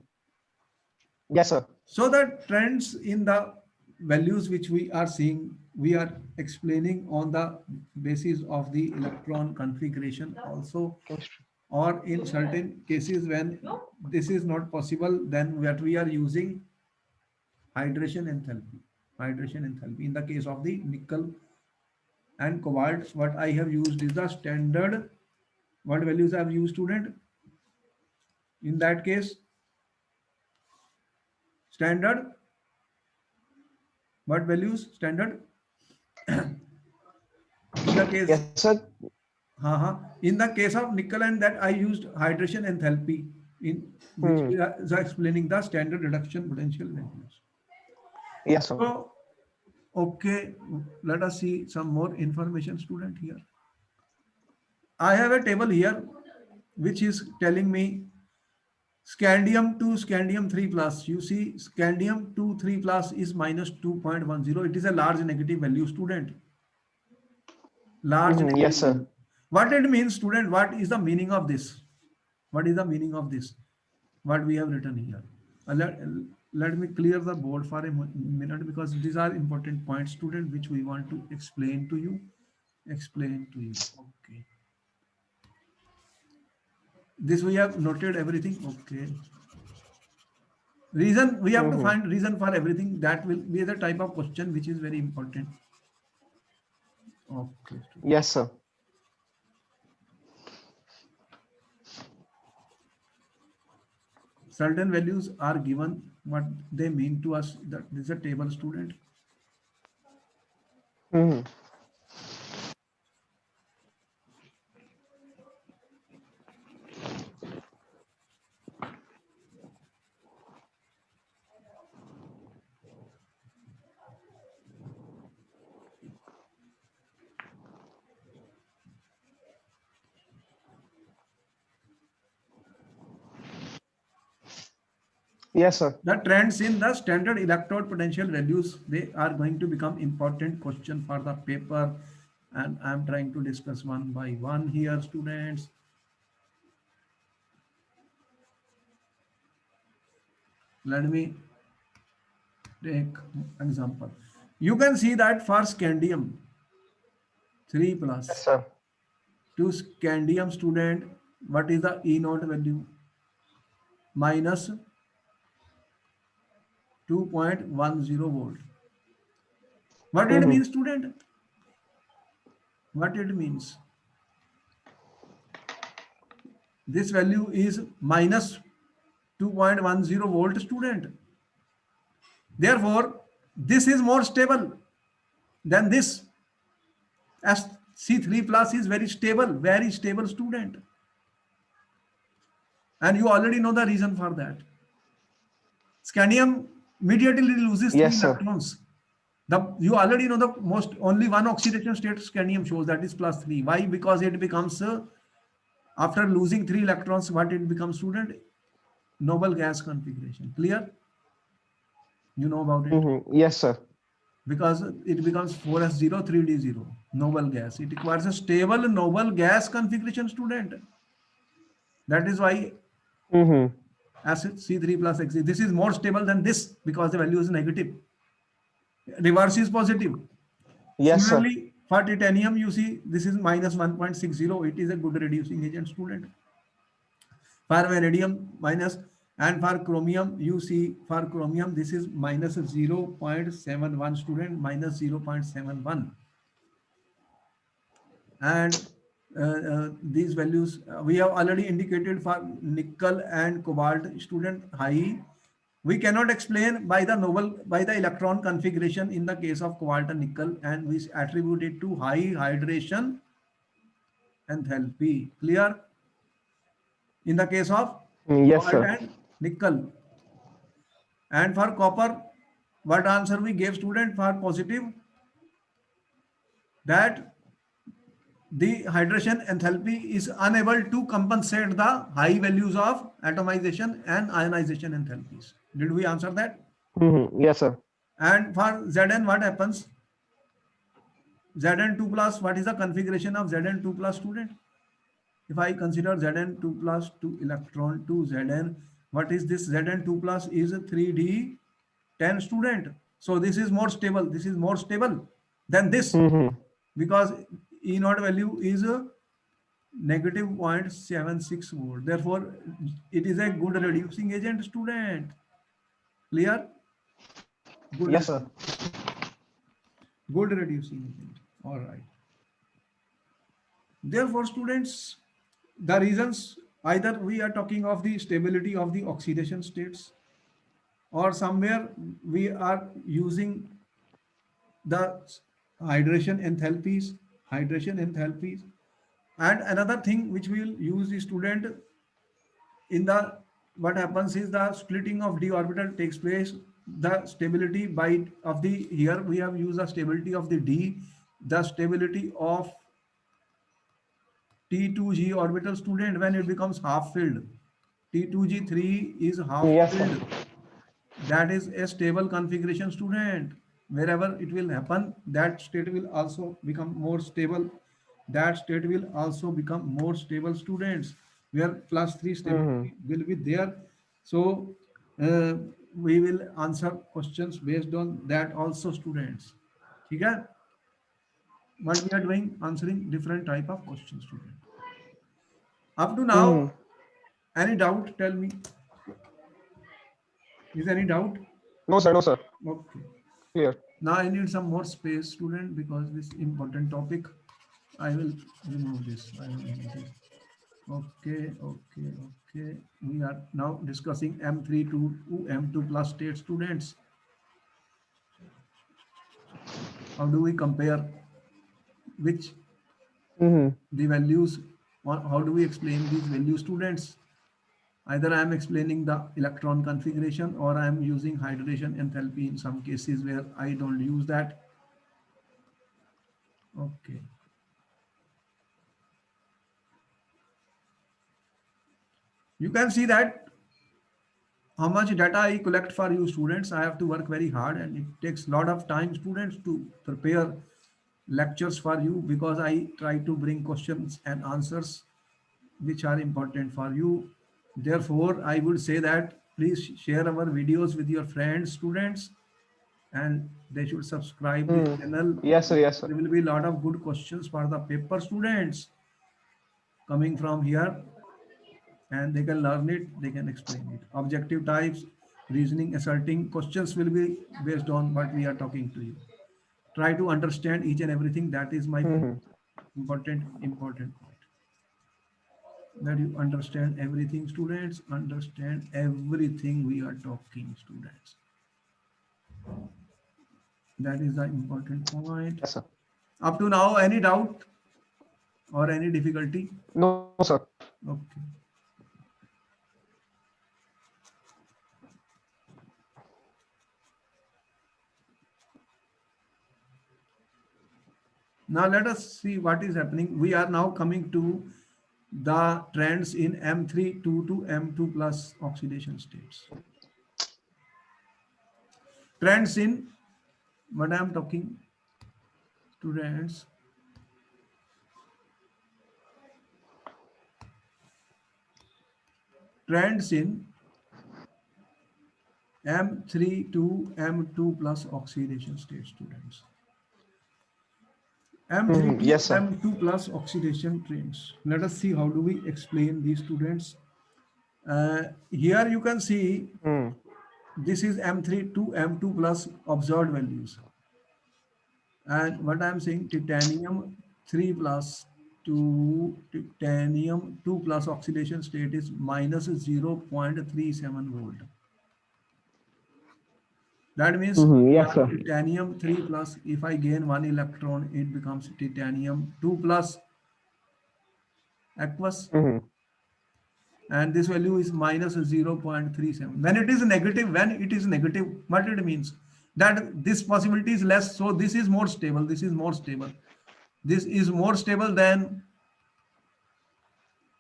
Yes, sir. So the trends in the values which we are seeing, we are explaining on the basis of the electron configuration also, Chemistry. or in certain cases when this is not possible, then what we are using hydration enthalpy. Hydration enthalpy. In the case of the nickel and cobalt, what I have used is the standard. What values I have used, student? In that case, standard. What values? Standard. In the case, Yes, sir. in the case of nickel and that I used hydration enthalpy, in which Hmm. is explaining the standard reduction potential values. Yes, sir. So, okay, let us see some more information, student, here. I have a table here which is telling me scandium 2, scandium 3 plus. You see, scandium 2, 3 plus is minus 2.10. It is a large negative value, student. Large Mm-hmm. Yes, negative sir. value. What it means, student? What is the meaning of this? What is the meaning of this? What we have written here? Let me clear the board for a minute, because these are important points, student, which we want to explain to you. Explain to you. Okay. This we have noted everything. Okay. Reason, we have to Mm-hmm. find reason for everything. That will be the type of question which is very important. Okay. Yes, sir. Certain values are given, what they mean to us. That this is a table, student. Mm-hmm. Yes, sir. The trends in the standard electrode potential values, they are going to become important question for the paper, and I'm trying to discuss one by one here, students. Let me take example. You can see that for scandium 3 Yes, plus sir. to scandium, student, what is the E naught value? Minus 2.10 volt. What it Mm-hmm. means, student? What it means? This value is minus 2.10 volt, student. Therefore, this is more stable than this. As C3 plus is very stable, student. And you already know the reason for that. Scandium immediately loses 3 Yes, sir. electrons. You already know the most, only one oxidation state scandium shows, that is +3. Why? Because it becomes, after losing 3 electrons, what it becomes, student? Noble gas configuration. Clear? You know about it. Mm-hmm. Yes, sir. Because it becomes 4s0 3d0 noble gas. It requires a stable noble gas configuration, student. That is why Mm-hmm. acid C3 plus X. This is more stable than this because the value is negative. Reverse is positive. Yes, sir. Similarly, for titanium, you see this is minus 1.60. It is a good reducing agent, student. For vanadium, minus, and for chromium, you see for chromium, this is minus 0.71, student, minus 0.71. And these values we have already indicated for nickel and cobalt, student, high. We cannot explain by the noble by the electron configuration in the case of cobalt and nickel, and we attribute it to high hydration enthalpy. Clear? In the case of Yes, cobalt sir. and nickel. And for copper, what answer we gave, student, for positive? That the hydration enthalpy is unable to compensate the high values of atomization and ionization enthalpies. Did we answer that? Yes, sir. And for Zn, what happens? Zn2 plus, what is the configuration of Zn2 plus, student? If I consider Zn2 plus 2 electron to Zn, what is this? Zn2 plus is 3d10, student. So this is more stable. This is more stable than this, because E naught value is negative 0.76 volt. Therefore, it is a good reducing agent, student. Clear? Yes, Good, sir. good reducing agent. All right. Therefore, students, the reasons, either we are talking of the stability of the oxidation states, or somewhere we are using the hydration enthalpies. And another thing which we will use the student in the, what happens is the splitting of d orbital takes place. The stability by of the, here we have used the stability of the d, the stability of T2g orbital, student, when it becomes half filled. T2g3 is half Yes, sir. filled. That is a stable configuration, student. Wherever it will happen, that state will also become more stable. That state will also become more stable, students, where plus 3 stability will be there. So uh, we will answer questions based on that also, students. Okay? What we are doing, answering different type of questions, student. Up to now, any doubt? Tell me. Is any doubt? No, sir. No, sir. Okay. Clear. Now I need some more space, student, because this important topic. I will remove this. I will remove this. Okay, okay, okay. We are now discussing M3 to M2 plus state, students. How do we compare which the values, or how do we explain these values, students? Either I am explaining the electron configuration, or I am using hydration enthalpy in some cases where I don't use that. Okay. You can see that how much data I collect for you, students. I have to work very hard, and it takes a lot of time, students, to prepare lectures for you, because I try to bring questions and answers which are important for you. Therefore, I would say that please share our videos with your friends, students, and they should subscribe this channel. Yes, sir. Yes, sir. There will be a lot of good questions for the paper, students, coming from here, and they can learn it, they can explain it. Objective types, reasoning, asserting questions will be based on what we are talking to you. Try to understand each and everything. That is my important point. That you understand everything, students. Understand everything we are talking, students. That is the important point. Yes, sir. Up to now, any doubt or any difficulty? No, sir. Okay. Now let us see what is happening. We are now coming to the trends in M3 to M2 plus oxidation states. Trends in what I am talking, students. Trends in M3 to M2 plus oxidation state, students. M3 to Yes, sir. M2 plus oxidation trains. Let us see how do we explain these, students. Here you can see Hmm. this is M3 to M2 plus observed values. And what I am saying, titanium 3 plus to titanium 2 plus oxidation state is minus 0.37 volt. That means Yes, sir. titanium 3 plus, if I gain one electron, it becomes titanium 2 plus aqueous. Hmm. And this value is minus 0.37. When it is negative, what it means? That this possibility is less, so this is more stable, this is more stable. This is more stable than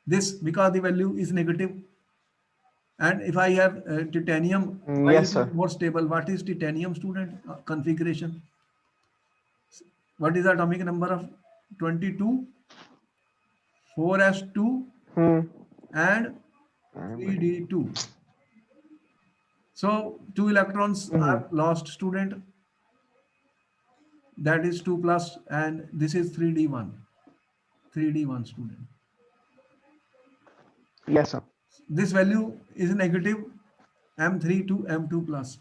this because the value is negative. And if I have titanium, why Yes, it is sir. more stable? What is titanium, student? Configuration. What is the atomic number of 22? 4s2 Hmm. and 3d2. So 2 electrons Hmm. are lost, student. That is 2 plus, and this is 3d1. 3d1, student. Yes, sir. This value is negative, M3 to M2 plus.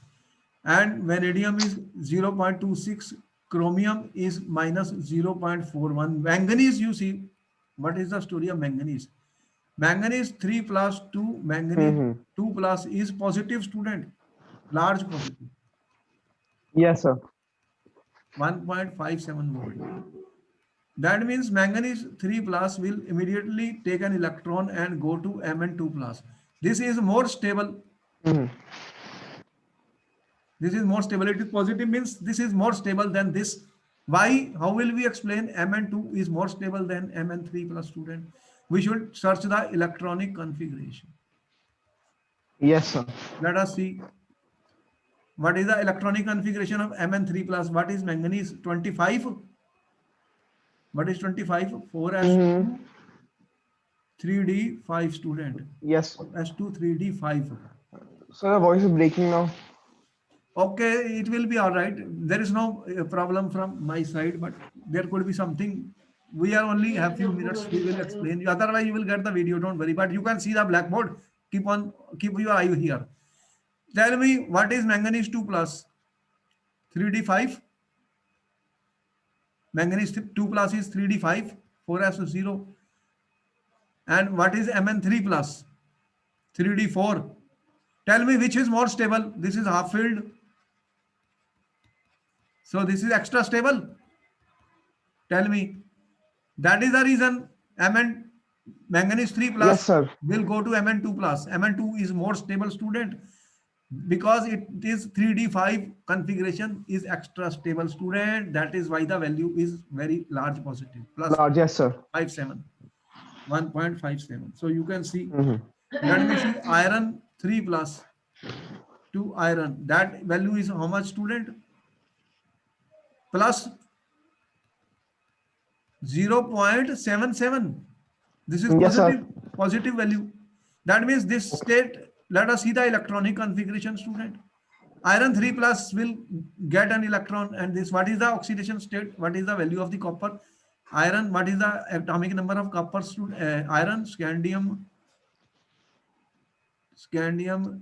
And vanadium is 0.26, chromium is minus 0.41. Manganese, you see, what is the story of manganese? Manganese 3 plus 2, manganese Hmm. 2 plus is positive, student, large positive, Yes, sir. 1.57 volt. That means manganese 3 plus will immediately take an electron and go to Mn2 plus. This is more stable. Hmm. This is more stable. It is positive means this is more stable than this. Why? How will we explain Mn2 is more stable than Mn3 plus, student? We should search the electronic configuration. Yes, sir. Let us see. What is the electronic configuration of Mn3 plus? What is manganese? 25. What is 25? Hmm. 4s2 3d5, student. Yes. 4s2 3d5. So the voice is breaking now. Okay, it will be all right. There is no problem from my side, but there could be something. We are only have few minutes. We will explain you. Otherwise, you will get the video. Don't worry. But you can see the blackboard. Keep your eye here. Tell me what is manganese 2 plus 3d5. Manganese 2 plus is 3d5. 4s0. And what is Mn3 plus 3d4? Tell me which is more stable. This is half filled. So this is extra stable. Tell me. That is the reason Mn manganese 3 Yes, plus sir. will go to Mn2 plus. Mn2 is more stable, student, because it is 3d5 configuration is extra stable, student. That is why the value is very large positive, plus Large. Yes, sir. 57, 1.57. So you can see, Hmm. let me see iron 3 plus to iron. That value is how much, student? Plus 0.77. This is Yes, sir. positive value. That means this state, let us see the electronic configuration, student. Iron 3 plus will get an electron, and this, what is the oxidation state? What is the value of the copper? Iron, what is the atomic number of copper, student? Iron, scandium,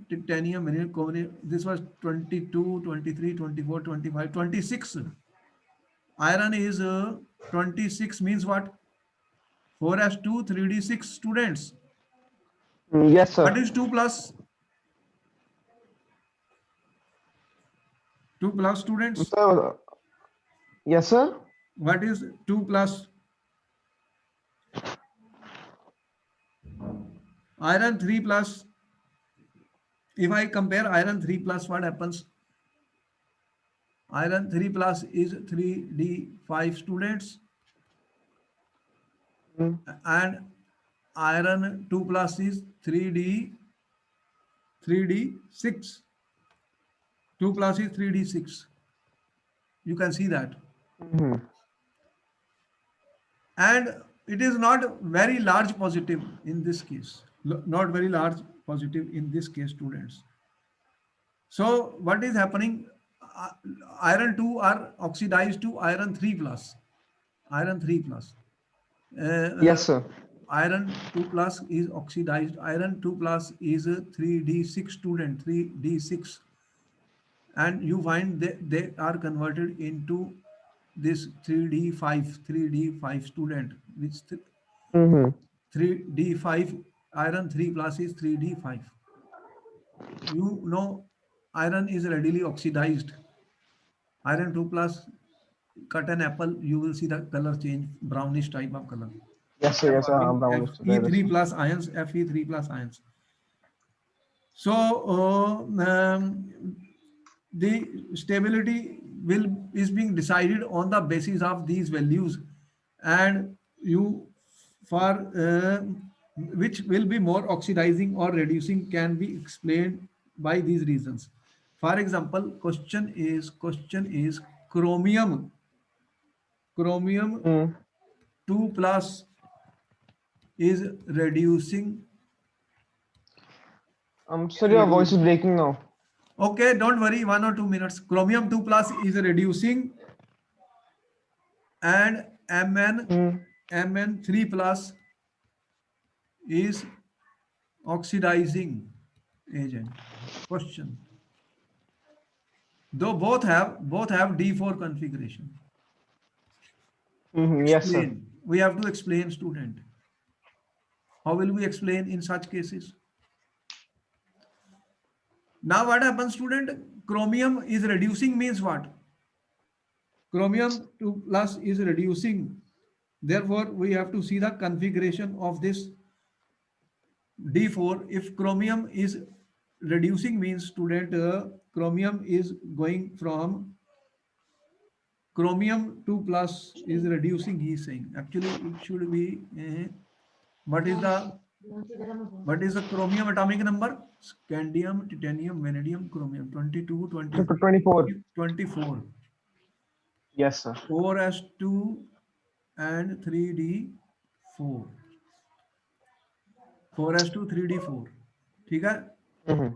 titanium, chromium. This was 22, 23, 24, 25, 26. Iron is 26 means what? 4s2, 3d6, students. Yes, sir. What is 2 plus? 2 plus, students. So, yes, sir. What is 2 plus? Iron 3 plus. If I compare iron 3 plus, what happens? Iron 3 plus is 3d5, students. Hmm. And iron 2 plus is 3d6. 2 plus is 3d6. You can see that. Hmm. And it is not very large positive in this case. Not very large positive in this case, students. So what is happening? Uh, Iron 2 are oxidized to iron 3 plus. Iron 3 plus. Uh, Yes, sir. Iron 2 plus is oxidized. Iron 2 plus is a 3d6 student, 3d6, and you find they are converted into this 3d5 student, which Mm-hmm. 3d5, iron 3 plus is 3d5. You know, iron is readily oxidized. Iron 2 plus, cut an apple, you will see the color change, brownish type of color. Yes, sir. Yes, sir. Having Brownish. There is. Fe3 plus ions, Fe3 plus ions. So the stability will is being decided on the basis of these values, and you for which will be more oxidizing or reducing can be explained by these reasons. For example, question is chromium Mm. 2 plus is reducing. Sir, your voice is breaking now. Okay, don't worry, 1 or 2 minutes. Chromium 2 plus is reducing, and Mm. Mn3 plus is oxidizing agent. Question. Though both have D4 configuration. Mm-hmm. Yes, sir. Explain. We have to explain, student. How will we explain in such cases? Now what happens, student? Chromium is reducing means what? Chromium 2 plus is reducing. Therefore, we have to see the configuration of this D4. If chromium is reducing means, student, chromium is going from chromium 2 plus is reducing, he is saying. Actually, it should be, what is the chromium atomic number? Scandium, titanium, vanadium, chromium, 22, 23, 24. 24. Yes, sir. 4s2 and 3d4. 4s2, 3d4. ठीक है? Mm-hmm.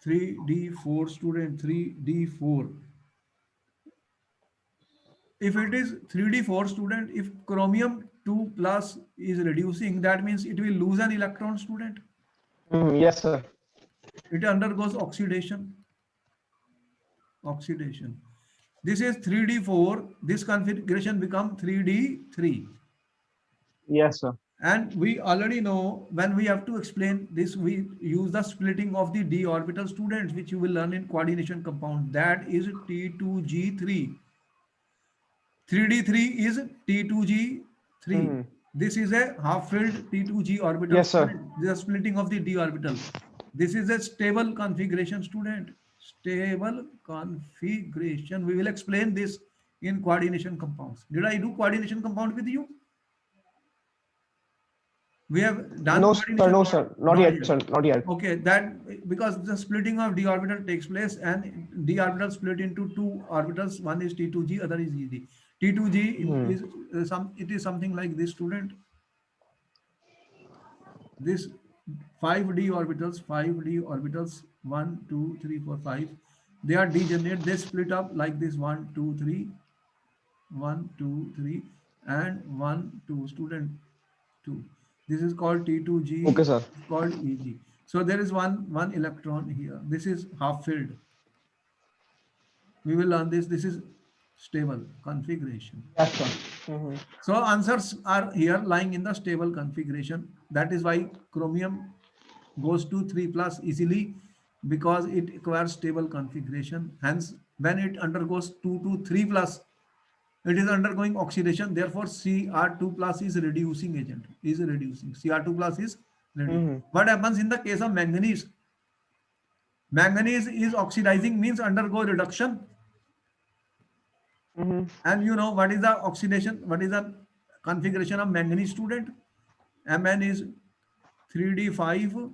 3d4 student, 3d4. If it is 3d4 student, if chromium 2 plus is reducing, that means it will lose an electron, student. Mm-hmm. Yes, sir. It undergoes oxidation. This is 3d4. This configuration become 3d3. Yes, sir. And we already know, when we have to explain this, we use the splitting of the d orbital, students, which you will learn in coordination compound. That is T2G3. 3d3 is T2G3. Mm-hmm. This is a half-filled T2G orbital. Yes, sir. Student. The splitting of the d orbital. This is a stable configuration, student. Stable configuration. We will explain this in coordination compounds. Did I do coordination compound with you? We have done No, sir. coordination No, compound? sir. Not yet, sir. Not yet. Okay, that because the splitting of d orbital takes place, and d orbital split into two orbitals. One is T2G, other is ED. T2G Hmm. is it is something like this, student. This 5d orbitals, 1, 2, 3, 4, 5. They are degenerate. They split up like this: 1, 2, 3, 1, 2, 3, and 1, 2. Student 2. This is called T2G. Okay, sir. Called EG. So there is one electron here. This is half filled. We will learn this. This is stable configuration. Yes, sir. Mm-hmm. So answers are here lying in the stable configuration. That is why chromium goes to 3 plus easily, because it acquires stable configuration. Hence, when it undergoes 2 to 3 plus, it is undergoing oxidation. Therefore, Cr2 plus is reducing agent. Cr2 plus is reducing. Mm-hmm. What happens in the case of manganese? Manganese is oxidizing, means undergo reduction. Mm-hmm. And you know what is the oxidation? What is the configuration of manganese, student? Mn is 3d5,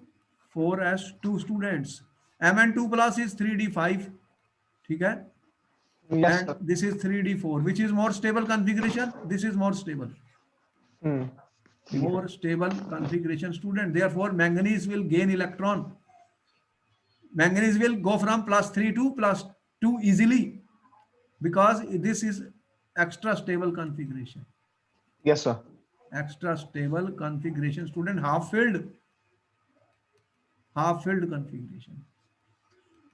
4s2 students. Mn2 plus is 3d5. Okay? Yes, And sir. this is 3d4. Which is more stable configuration? This is more stable. Mm. More stable configuration, student. Therefore, manganese will gain electron. Manganese will go from +3 to +2 easily because this is extra stable configuration. Yes, sir. Extra stable configuration. Student, half filled configuration.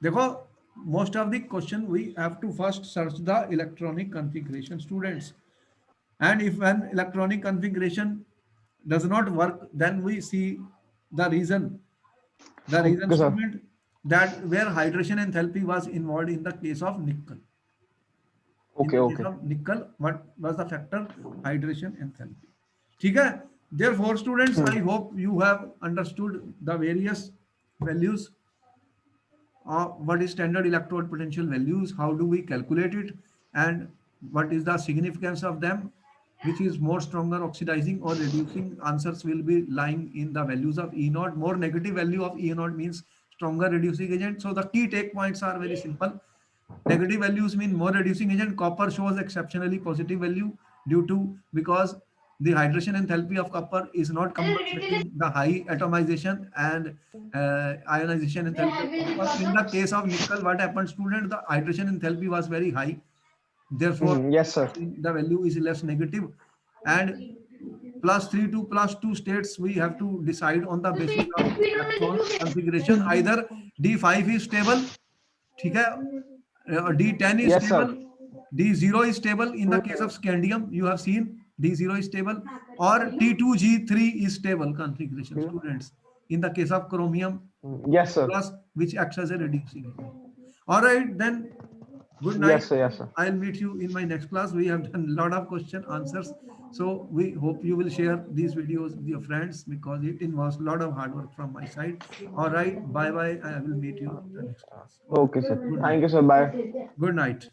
Therefore, most of the question we have to first search the electronic configuration, students. And if an electronic configuration does not work, then we see the reason. The reason, Okay, sir. student, that where hydration enthalpy was involved in the case of nickel. In Okay, the case okay. of nickel, what was the factor? Hydration enthalpy. ठीक है? Therefore, students, I hope you have understood the various values. What is standard electrode potential values? How do we calculate it? And what is the significance of them? Which is more stronger oxidizing or reducing? Answers will be lying in the values of E naught. More negative value of E naught means stronger reducing agent. So the key take points are very simple. Negative values mean more reducing agent. Copper shows exceptionally positive value due to because the hydration enthalpy of copper is not compensating the high atomization and ionization enthalpy of copper. In the case of nickel, what happened, student? The hydration enthalpy was very high. Therefore, Yes, sir. the value is less negative. And +3 to +2 states, we have to decide on the basis of electron configuration. Either D5 is stable, ठीक है, D10 is Yes, sir. stable, D0 is stable. In the case of scandium, you have seen D0 is stable, or T2G3 is stable configuration, students. In the case of chromium Yes, sir. plus, which acts as a reducing agent. All right, then. Good night. Yes, sir. Yes, sir. I'll meet you in my next class. We have done a lot of question answers. So we hope you will share these videos with your friends because it involves a lot of hard work from my side. All right. Bye bye. I will meet you in the next class. Okay, sir. Thank you, sir. Bye. Good night.